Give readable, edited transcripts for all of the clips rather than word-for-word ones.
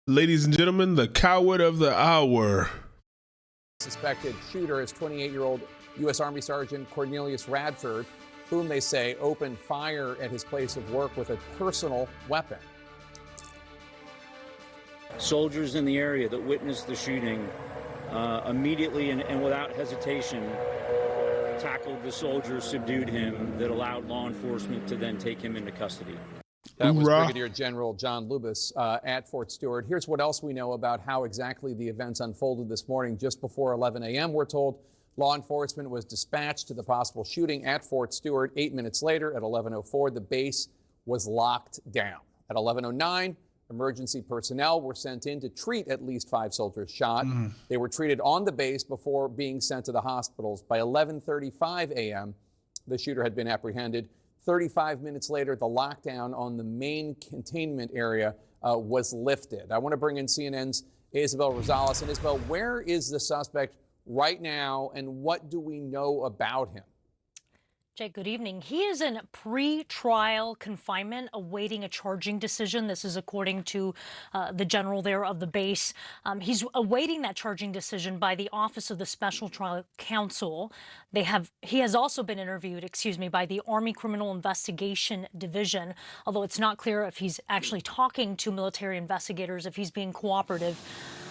Ladies and gentlemen, the coward of the hour. Suspected shooter is 28-year-old U.S. Army Sergeant Quornelius Radford, whom they say opened fire at his place of work with a personal weapon. Soldiers in the area that witnessed the shooting immediately and without hesitation tackled the soldier, subdued him, that allowed law enforcement to then take him into custody. That was Brigadier General John Lubas at Fort Stewart. Here's what else we know about how exactly the events unfolded this morning. Just before 11 a.m., we're told law enforcement was dispatched to the possible shooting at Fort Stewart. 8 minutes later, at 11:04, the base was locked down. At 11:09, emergency personnel were sent in to treat at least 5 soldiers shot. They were treated on the base before being sent to the hospitals. By 11:35 a.m., the shooter had been apprehended. 35 minutes later, the lockdown on the main containment area was lifted. I want to bring in CNN's Isabel Rosales. And Isabel, where is the suspect right now, and what do we know about him? Jake, good evening. He is in pre-trial confinement awaiting a charging decision. This is according to the general there of the base. He's awaiting that charging decision by the Office of the Special Trial Counsel. He has also been interviewed, by the Army Criminal Investigation Division, although it's not clear if he's actually talking to military investigators, if he's being cooperative.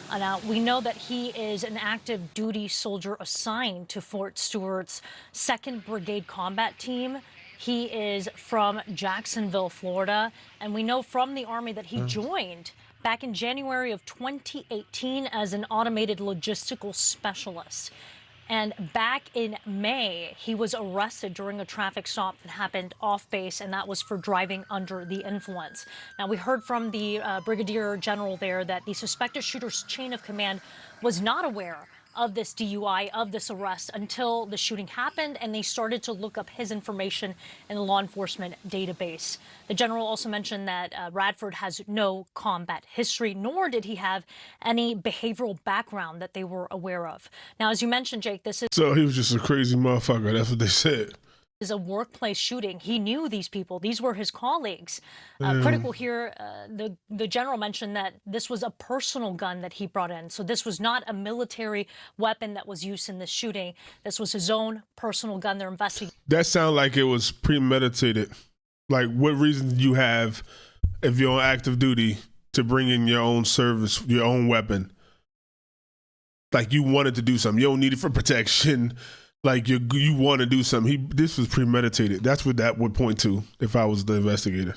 Now, we know that he is an active duty soldier assigned to Fort Stewart's 2nd Brigade Combat Team. He is from Jacksonville, Florida, and we know from the Army that he joined back in January of 2018 as an automated logistical specialist. And back in May, he was arrested during a traffic stop that happened off base, and that was for driving under the influence. Now, we heard from the Brigadier General there that the suspected shooter's chain of command was not aware of this DUI, of this arrest, until the shooting happened, and they started to look up his information in the law enforcement database. The general also mentioned that Radford has no combat history, nor did he have any behavioral background that they were aware of. Now, as you mentioned, Jake, this is... So he was just a crazy motherfucker. That's what they said. Is a workplace shooting. He knew these people. These were his colleagues. Critical here, the general mentioned that this was a personal gun that he brought in. So this was not a military weapon that was used in this shooting. This was his own personal gun. They're investigating. That sounded like it was premeditated. Like, what reason do you have, if you're on active duty, to bring in your own service, your own weapon? Like, you wanted to do something. You don't need it for protection. Like, you want to do something. This was premeditated. That's what that would point to if I was the investigator.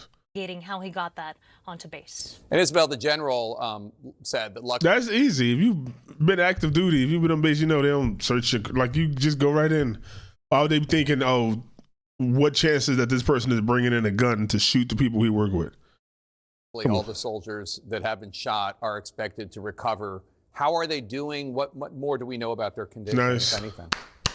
How he got that onto base. And Isabel, the general said that luckily... That's easy. If you've been active duty, if you've been on base, they don't search you. Like, you just go right in. Why would they be thinking, oh, what chances that this person is bringing in a gun to shoot the people he work with? All the soldiers that have been shot are expected to recover. How are they doing? What more do we know about their condition, if anything?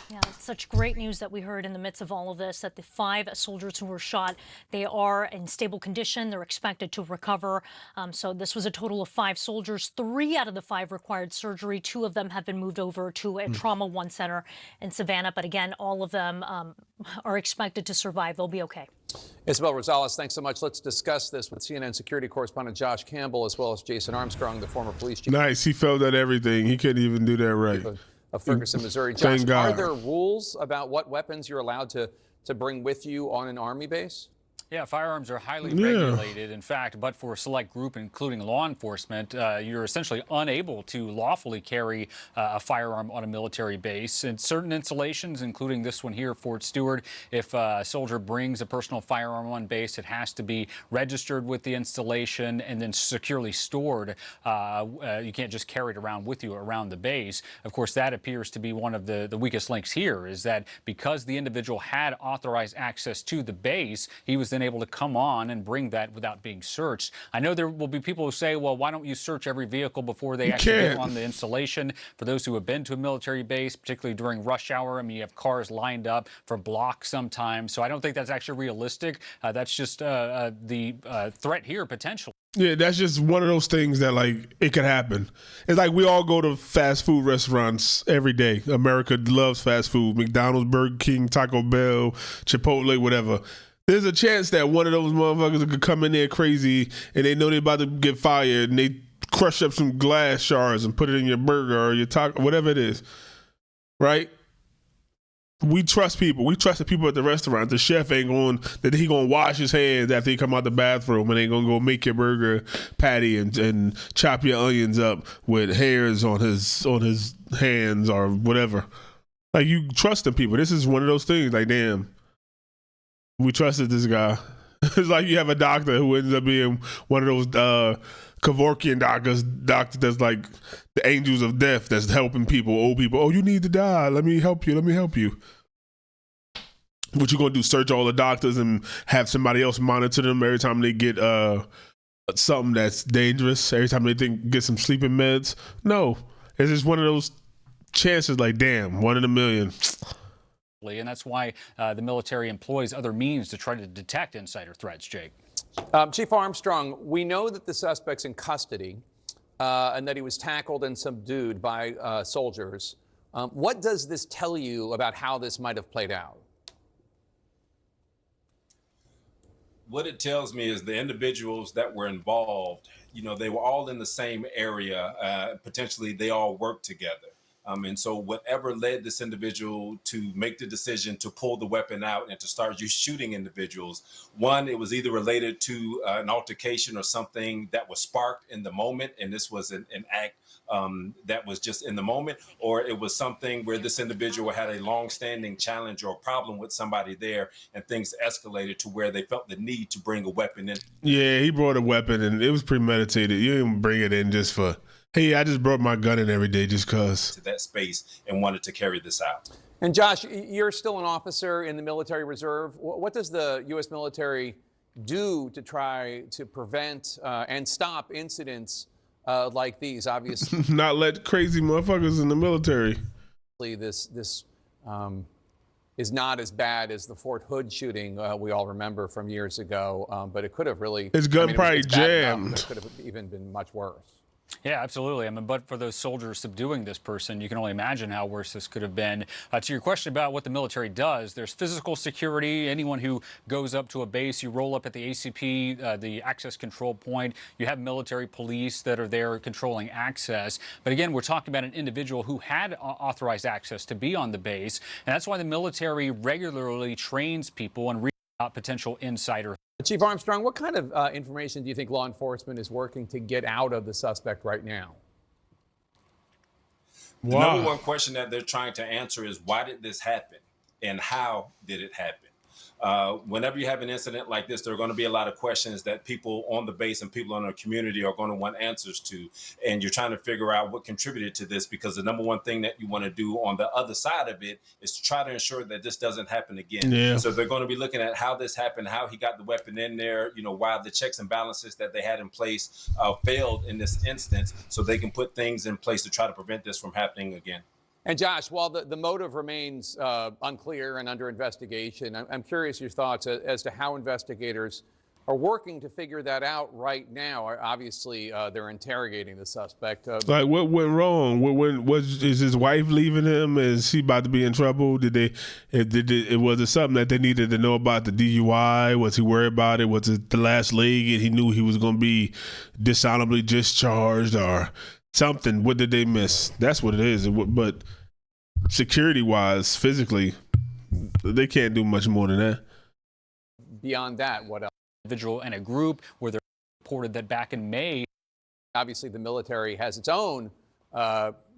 Yeah, it's such great news that we heard in the midst of all of this, that the 5 soldiers who were shot, they are in stable condition. They're expected to recover. So this was a total of 5 soldiers. 3 out of the 5 required surgery. 2 of them have been moved over to a Trauma 1 center in Savannah. But again, all of them are expected to survive. They'll be okay. Isabel Rosales, thanks so much. Let's discuss this with CNN security correspondent Josh Campbell, as well as Jason Armstrong, the former police chief. Nice. He failed at everything. He couldn't even do that right. Of Ferguson, Missouri. Josh, are there rules about what weapons you're allowed to bring with you on an Army base? Yeah, firearms are highly regulated. In fact, but for a select group, including law enforcement, you're essentially unable to lawfully carry a firearm on a military base. In certain installations, including this one here, Fort Stewart, if a soldier brings a personal firearm on base, it has to be registered with the installation and then securely stored. You can't just carry it around with you around the base. Of course, that appears to be one of the weakest links here, is that because the individual had authorized access to the base, he was then able to come on and bring that without being searched. I know there will be people who say, well, why don't you search every vehicle before they actually get on the installation? For those who have been to a military base, particularly during rush hour, I mean, you have cars lined up for blocks sometimes. So I don't think that's actually realistic. That's just the threat here potentially. Yeah, that's just one of those things that, like, it could happen. It's like we all go to fast food restaurants every day. America loves fast food. McDonald's, Burger King, Taco Bell, Chipotle, whatever. There's a chance that one of those motherfuckers could come in there crazy and they know they're about to get fired and they crush up some glass shards and put it in your burger or your taco, whatever it is, right? We trust people. We trust the people at the restaurant. The chef ain't going that he gonna wash his hands after he come out the bathroom and ain't gonna go make your burger patty and chop your onions up with hairs on his hands or whatever. Like, you trust them people. This is one of those things. Like, damn, we trusted this guy. It's like you have a doctor who ends up being one of those Kevorkian doctors that's like the angels of death that's helping people, old people. Oh, you need to die. Let me help you. What you gonna do? Search all the doctors and have somebody else monitor them every time they get something that's dangerous? Every time they get some sleeping meds? No, it's just one of those chances. Like, damn, 1 in a million. And that's why the military employs other means to try to detect insider threats, Jake. Chief Armstrong, we know that the suspect's in custody and that he was tackled and subdued by soldiers. What does this tell you about how this might have played out? What it tells me is the individuals that were involved, they were all in the same area. Potentially, they all worked together. And so whatever led this individual to make the decision to pull the weapon out and to start shooting individuals, one, it was either related to an altercation or something that was sparked in the moment, and this was an act that was just in the moment, or it was something where this individual had a long-standing challenge or problem with somebody there, and things escalated to where they felt the need to bring a weapon in. Yeah, he brought a weapon, and it was premeditated. You didn't bring it in just for, hey, I just brought my gun in every day just because. To that space and wanted to carry this out. And Josh, you're still an officer in the military reserve. What does the U.S. military do to try to prevent and stop incidents like these? Obviously, not let crazy motherfuckers in the military. This is not as bad as the Fort Hood shooting we all remember from years ago, but it could have really. His gun probably jammed. It could have even been much worse. Yeah, absolutely. But for those soldiers subduing this person, you can only imagine how worse this could have been. To your question about what the military does, there's physical security. Anyone who goes up to a base, you roll up at the ACP, the access control point. You have military police that are there controlling access. But again, we're talking about an individual who had authorized access to be on the base. And that's why the military regularly trains people and reads out potential insider. Chief Armstrong, what kind of information do you think law enforcement is working to get out of the suspect right now? The number one question that they're trying to answer is, why did this happen and how did it happen? Whenever you have an incident like this, there are going to be a lot of questions that people on the base and people in our community are going to want answers to. And you're trying to figure out what contributed to this, because the number one thing that you want to do on the other side of it is to try to ensure that this doesn't happen again. Yeah. So they're going to be looking at how this happened, how he got the weapon in there, why the checks and balances that they had in place failed in this instance, so they can put things in place to try to prevent this from happening again. And Josh, while the motive remains unclear and under investigation, I'm curious your thoughts as to how investigators are working to figure that out right now. Obviously, they're interrogating the suspect. Like, what went wrong? Is his wife leaving him? Is he about to be in trouble? Was it something that they needed to know about the DUI? Was he worried about it? Was it the last leg and he knew he was going to be dishonorably discharged or something? What did they miss? That's what it is. But security-wise, physically, they can't do much more than that. Beyond that, what else? Individual and a group where they're reported that back in May. Obviously, the military has its own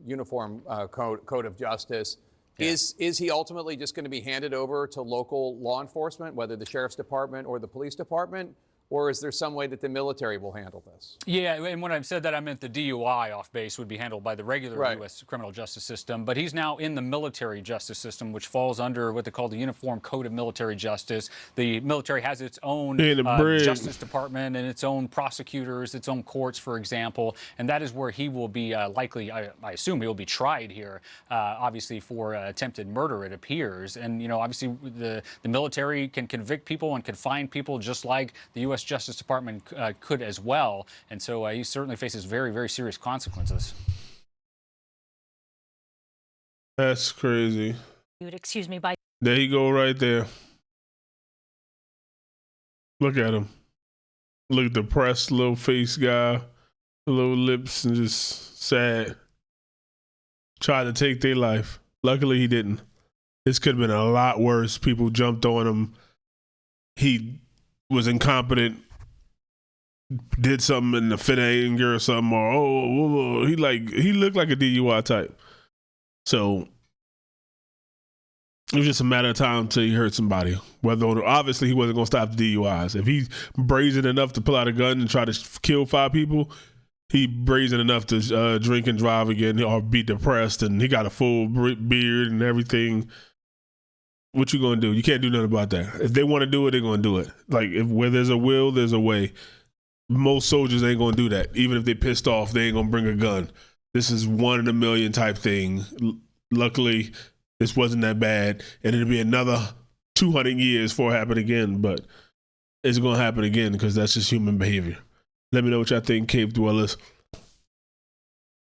uniform code of justice. Yeah. Is he ultimately just going to be handed over to local law enforcement, whether the sheriff's department or the police department? Or is there some way that the military will handle this? Yeah, and when I said that, I meant the DUI off base would be handled by the regular U.S. criminal justice system. But he's now in the military justice system, which falls under what they call the Uniform Code of Military Justice. The military has its own justice department and its own prosecutors, its own courts, for example. And that is where he will be likely, I assume he will be tried here, obviously for attempted murder, it appears. And, obviously the military can convict people and can fine people just like the U.S. Justice Department could as well. And so he certainly faces very, very serious consequences. That's crazy. Excuse me, by there you go right there. Look at him. Look at the depressed little face guy. Low lips and just sad. Tried to take their life. Luckily, he didn't. This could have been a lot worse. People jumped on him. He was incompetent. Did something in the fit of anger or something, or he looked like a DUI type. So it was just a matter of time until he hurt somebody. Obviously he wasn't gonna stop the DUIs. If he's brazen enough to pull out a gun and try to kill 5 people, he brazen enough to drink and drive again or be depressed, and he got a full beard and everything. What you gonna do? You can't do nothing about that. If they want to do it, they're gonna do it. Like where there's a will, there's a way. Most soldiers ain't gonna do that. Even if they pissed off, they ain't gonna bring a gun. This is 1 in a million type thing. Luckily, this wasn't that bad, and it'll be another 200 years before it happen again. But it's gonna happen again because that's just human behavior. Let me know what y'all think, Cave Dwellers.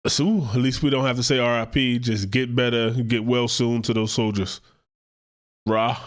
So at least we don't have to say RIP. Just get better, get well soon to those soldiers. Rah.